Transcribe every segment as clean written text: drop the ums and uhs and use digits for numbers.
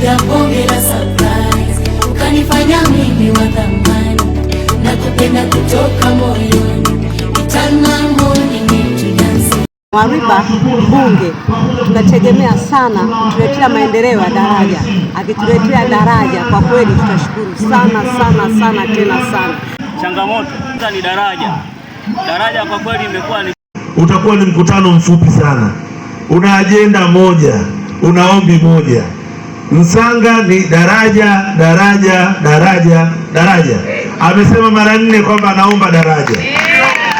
ukanipiga bonge la surprise, ukanifanya mimi wa thamani, na kupenda kutoka moyoni, itanamoni nitudansi. Mwariba mbunge tunategemea sana kutuletea maendeleo ya daraja. Akituletea daraja kwa kweli tutashukuru sana sana sana tena sana. Changamoto ni daraja kwa kweli imekuwa ni utakuwa ni mkutano mfupi sana, una ajenda moja, una ombi moja. Msanga ni daraja daraja daraja daraja. Amesema mara 4 kwamba anaomba daraja.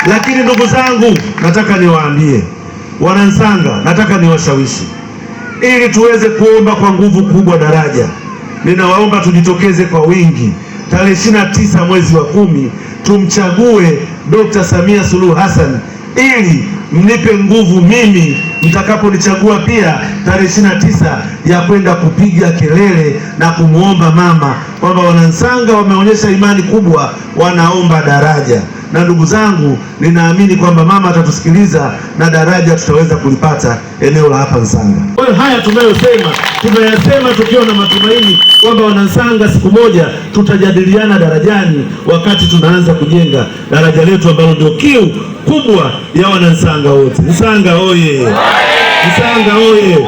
Lakini ndugu zangu, nataka niwaambie Wanamsanga, nataka niwashawishi ili tuweze kuomba kwa nguvu kubwa daraja. Ninawaomba tujitokeze kwa wingi tarehe 29 mwezi wa 10 tumchague Dr. Samia Suluhu Hassan, ili mnipe nguvu mimi mtakaponichagua pia tarehe 29 ya kwenda kupiga kelele na kumuomba mama kwamba Wanamsanga wameonyesha imani kubwa, wanaomba daraja. Na ndugu zangu, ninaamini kwamba mama atatusikiliza na daraja tutaweza kulipata eneo la hapa Msanga. Kwa hiyo haya tunayasema tukiwa na matumaini kwamba Wanamsanga siku moja tutajadiliana darajani wakati tunaanza kujenga daraja letu ambalo ndio kiu kubwa ya Wanamsanga wote. Msanga oye! Msanga oye!